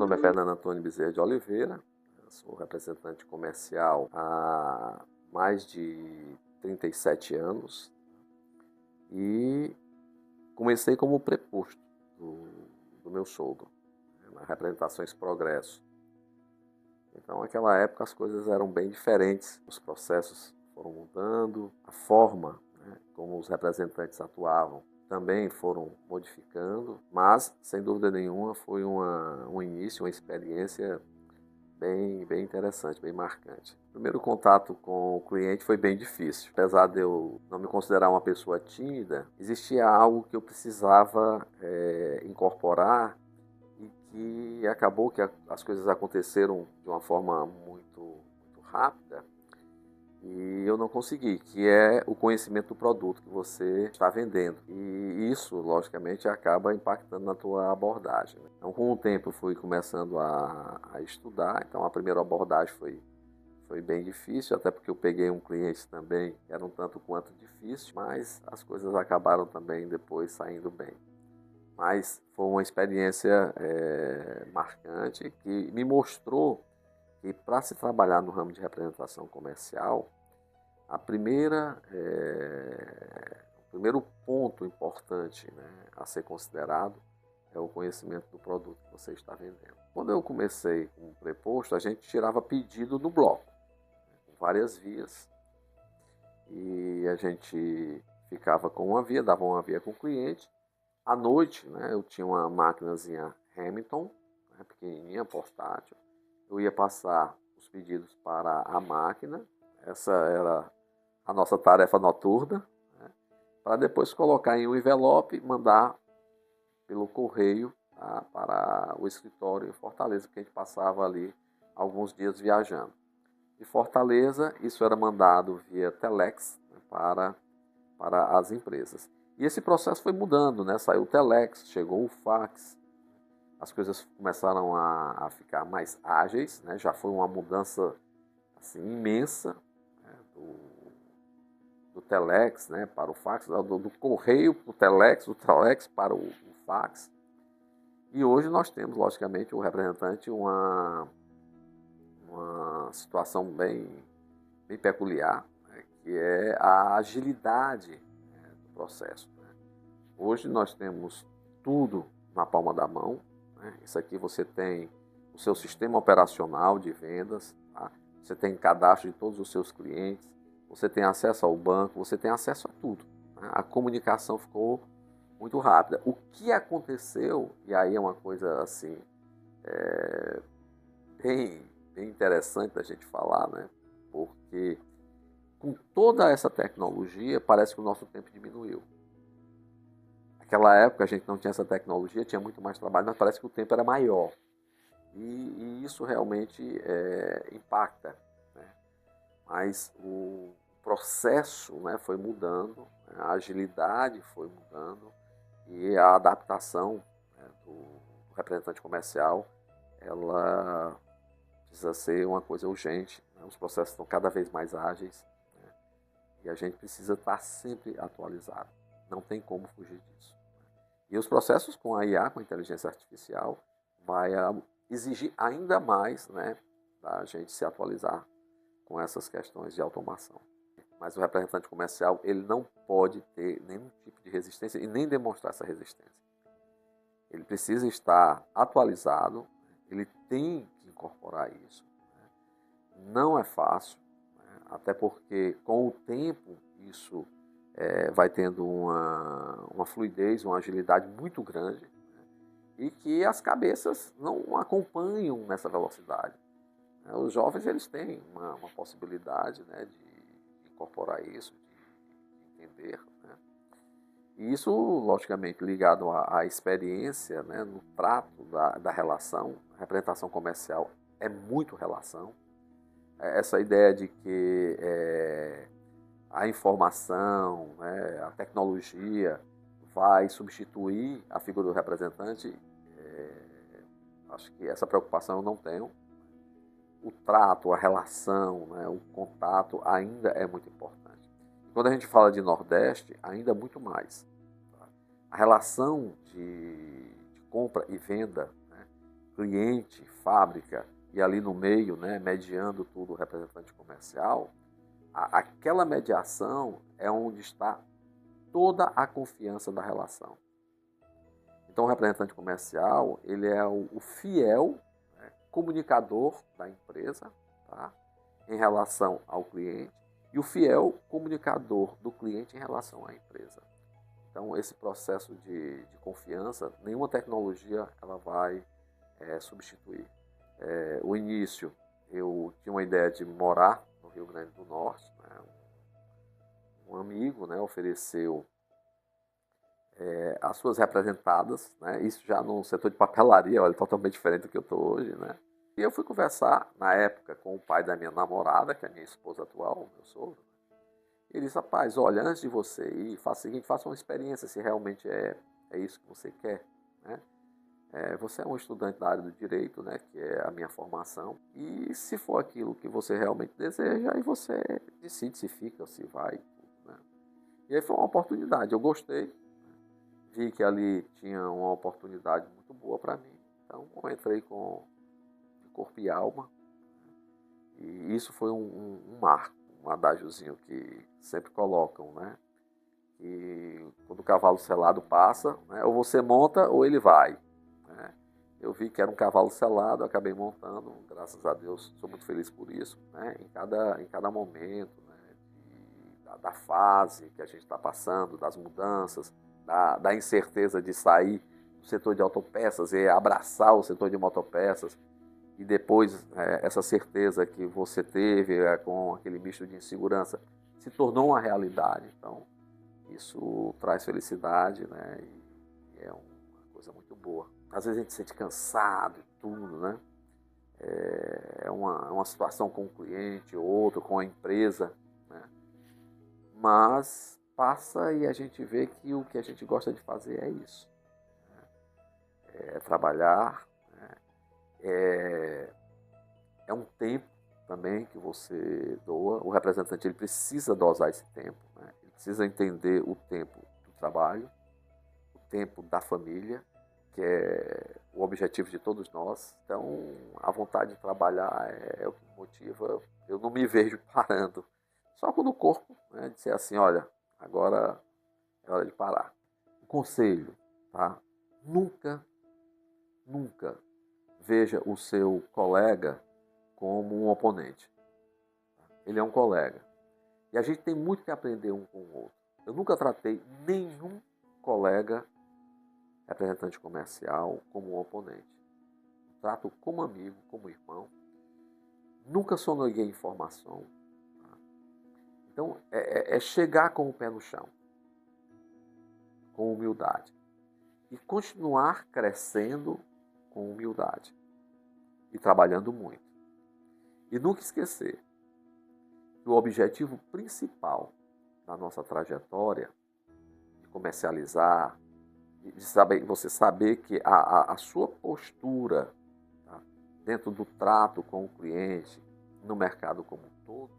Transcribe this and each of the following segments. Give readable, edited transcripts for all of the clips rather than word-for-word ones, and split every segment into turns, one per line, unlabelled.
nome é Fernando Antônio Bezerra de Oliveira, eu sou representante comercial há mais de 37 anos e comecei como preposto do meu sogro, na Representações Progresso. Então, naquela época, as coisas eram bem diferentes, os processos foram mudando, a forma, como os representantes atuavam também foram modificando, mas, sem dúvida nenhuma, foi um início, uma experiência bem interessante, bem marcante. O primeiro contato com o cliente foi bem difícil. Apesar de eu não me considerar uma pessoa tímida, existia algo que eu precisava incorporar e que acabou que as coisas aconteceram de uma forma muito rápida e eu não consegui, que é o conhecimento do produto que você está vendendo. E isso, logicamente, acaba impactando na tua abordagem. Então, com o tempo, eu fui começando a estudar. Então, a primeira abordagem foi bem difícil, até porque eu peguei um cliente também que era um tanto quanto difícil, mas as coisas acabaram também depois saindo bem. Mas foi uma experiência marcante que me mostrou que para se trabalhar no ramo de representação comercial, o primeiro ponto importante, a ser considerado é o conhecimento do produto que você está vendendo. Quando eu comecei com o preposto, a gente tirava pedido no bloco, com várias vias, e a gente ficava com uma via, dava uma via com o cliente. À noite, eu tinha uma maquinazinha Hamilton, pequenininha, portátil. Eu ia passar os pedidos para a máquina, essa era a nossa tarefa noturna, para depois colocar em um envelope e mandar pelo correio para o escritório em Fortaleza, porque a gente passava ali alguns dias viajando. De Fortaleza, isso era mandado via Telex para as empresas. E esse processo foi mudando, saiu o Telex, chegou o fax, as coisas começaram a ficar mais ágeis, já foi uma mudança assim, imensa, do Telex para o fax, do correio para o Telex, do Telex para o fax. E hoje nós temos, logicamente, o representante uma situação bem peculiar, que é a agilidade do processo. Hoje nós temos tudo na palma da mão. Isso aqui você tem o seu sistema operacional de vendas, tá? Você tem cadastro de todos os seus clientes, você tem acesso ao banco, você tem acesso a tudo. A comunicação ficou muito rápida. O que aconteceu, e aí é uma coisa assim, bem interessante da gente falar, porque com toda essa tecnologia, parece que o nosso tempo diminuiu. Naquela época a gente não tinha essa tecnologia, tinha muito mais trabalho, mas parece que o tempo era maior. E isso realmente impacta. Mas o processo foi mudando, a agilidade foi mudando e a adaptação do representante comercial, ela precisa ser uma coisa urgente. Os processos estão cada vez mais ágeis, e a gente precisa estar sempre atualizado. Não tem como fugir disso. E os processos com a IA, com a inteligência artificial, vai exigir ainda mais da gente se atualizar com essas questões de automação. Mas o representante comercial, ele não pode ter nenhum tipo de resistência e nem demonstrar essa resistência. Ele precisa estar atualizado, ele tem que incorporar isso. Não é fácil, até porque com o tempo isso vai tendo uma fluidez, uma agilidade muito grande, e que as cabeças não acompanham nessa velocidade. Os jovens eles têm uma possibilidade de incorporar isso, de entender. E isso, logicamente, ligado à experiência, no trato da relação. A representação comercial é muito relação. Essa ideia de que a informação, a tecnologia vai substituir a figura do representante, acho que essa preocupação eu não tenho. O trato, a relação, o contato ainda é muito importante. Quando a gente fala de Nordeste, ainda muito mais. A relação de compra e venda, cliente, fábrica, e ali no meio, né, mediando tudo o representante comercial, aquela mediação é onde está toda a confiança da relação. Então, o representante comercial, ele é o fiel, né, comunicador da empresa, tá, em relação ao cliente, e o fiel comunicador do cliente em relação à empresa. Então, esse processo de confiança, nenhuma tecnologia ela vai substituir. O início, eu tinha uma ideia de morar no Rio Grande do Norte, né, um amigo, né, ofereceu as suas representadas, né? Isso já no setor de papelaria, olha, totalmente diferente do que eu estou hoje, né? E eu fui conversar, na época, com o pai da minha namorada, que é a minha esposa atual, meu sogro. Ele disse, rapaz, olha, antes de você ir, faça o seguinte, faça uma experiência, se realmente é isso que você quer, né? Você é um estudante da área do direito, né, que é a minha formação, e se for aquilo que você realmente deseja, aí você decide se fica, se vai, né? E aí foi uma oportunidade, eu gostei, vi que ali tinha uma oportunidade muito boa para mim. Então, eu entrei com de corpo e alma. E isso foi um marco, um adágiozinho que sempre colocam, né? E quando o cavalo selado passa, né, ou você monta ou ele vai, né? Eu vi que era um cavalo selado, acabei montando, graças a Deus, sou muito feliz por isso, né? Em cada momento, né, da fase que a gente está passando, das mudanças, da incerteza de sair do setor de autopeças e abraçar o setor de motopeças, e depois essa certeza que você teve com aquele misto de insegurança se tornou uma realidade. Então, isso traz felicidade, né? E é uma coisa muito boa. Às vezes a gente se sente cansado e tudo, né? É uma situação com o cliente, outro, com a empresa, né? Mas passa e a gente vê que o que a gente gosta de fazer é isso. É trabalhar, né? É um tempo também que você doa. O representante ele precisa dosar esse tempo, né? Ele precisa entender o tempo do trabalho, o tempo da família, que é o objetivo de todos nós. Então, a vontade de trabalhar é o que me motiva. Eu não me vejo parando. Só quando o corpo, né, disser assim, olha, agora é hora de parar. Um conselho, tá? Nunca, nunca veja o seu colega como um oponente. Ele é um colega. E a gente tem muito que aprender um com o outro. Eu nunca tratei nenhum colega representante comercial como um oponente. Trato como amigo, como irmão. Nunca soneguei informação. Tá? Então, é chegar com o pé no chão, com humildade. E continuar crescendo com humildade. E trabalhando muito. E nunca esquecer que o objetivo principal da nossa trajetória de comercializar, você saber que a sua postura, tá, dentro do trato com o cliente, no mercado como um todo,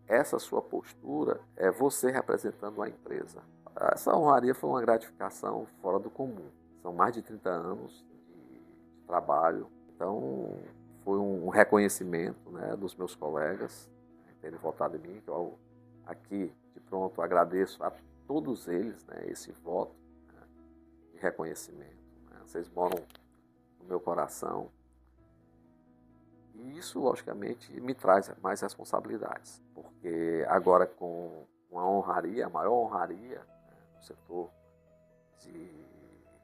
essa sua postura é você representando a empresa. Essa honraria foi uma gratificação fora do comum. São mais de 30 anos de trabalho. Então, foi um reconhecimento, né, dos meus colegas, né, terem votado em mim. Que eu, aqui, de pronto, agradeço a todos eles, né, esse voto, né, de reconhecimento. Né. Vocês moram no meu coração. E isso, logicamente, me traz mais responsabilidades, porque agora com uma honraria, a maior honraria, né, no setor de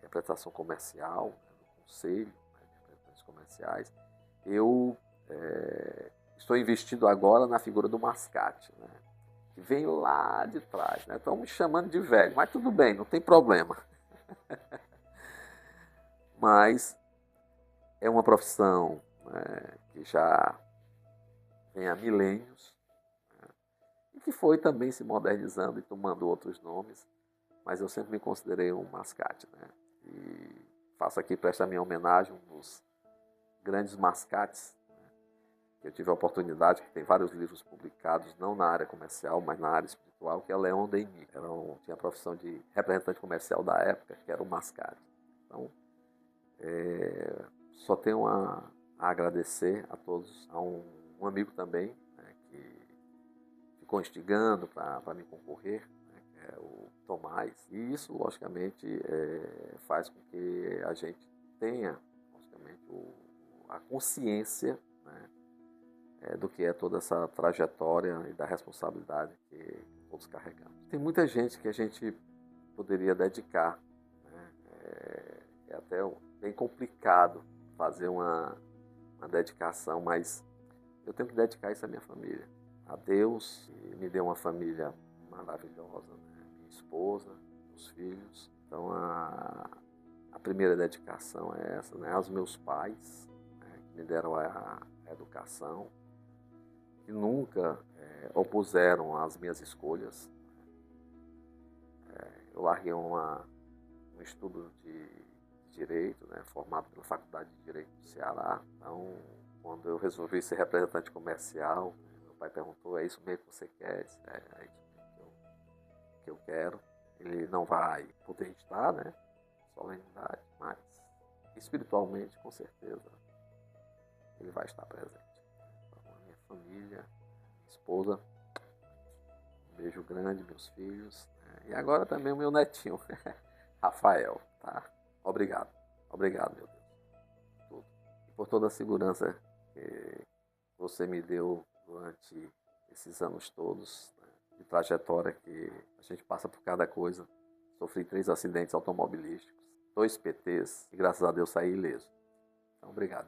representação comercial, né, no conselho, né, de representantes comerciais, eu estou investindo agora na figura do mascate, né, que vem lá de trás. Né, estão me chamando de velho, mas tudo bem, não tem problema. Mas é uma profissão, né, que já vem há milênios, né, e que foi também se modernizando e tomando outros nomes, mas eu sempre me considerei um mascate. Né, e faço aqui, presto a minha homenagem a um dos grandes mascates, né, que eu tive a oportunidade, que tem vários livros publicados, não na área comercial, mas na área espiritual, que é Leon Denis. Tinha a profissão de representante comercial da época, que era o mascate. Então, só tenho a agradecer a todos, a um amigo também, né, que ficou instigando para me concorrer, né, que é o Tomás. E isso, logicamente, faz com que a gente tenha, logicamente, a consciência, né, do que é toda essa trajetória e da responsabilidade que todos carregamos. Tem muita gente que a gente poderia dedicar, né? É até bem complicado fazer uma dedicação, mas eu tenho que dedicar isso à minha família, a Deus, que me deu uma família maravilhosa, né? Minha esposa, meus filhos. Então a primeira dedicação é essa, né? Aos meus pais, né? Que me deram a educação, que nunca opuseram às minhas escolhas. Eu larguei um estudo de Direito, né, formado pela Faculdade de Direito do Ceará. Então, quando eu resolvi ser representante comercial, meu pai perguntou, é isso mesmo que você quer? É isso mesmo que eu quero. Ele não vai poder estar, né, solenidade, mas espiritualmente, com certeza, ele vai estar presente. Então, a minha família, minha esposa, um beijo grande, meus filhos, né, e agora também o meu netinho, Rafael, tá? Obrigado. Obrigado, meu Deus. Tudo. E por toda a segurança que você me deu durante esses anos todos, né, de trajetória, que a gente passa por cada coisa. Sofri 3 acidentes automobilísticos, 2 PTs e graças a Deus saí ileso. Então, obrigado.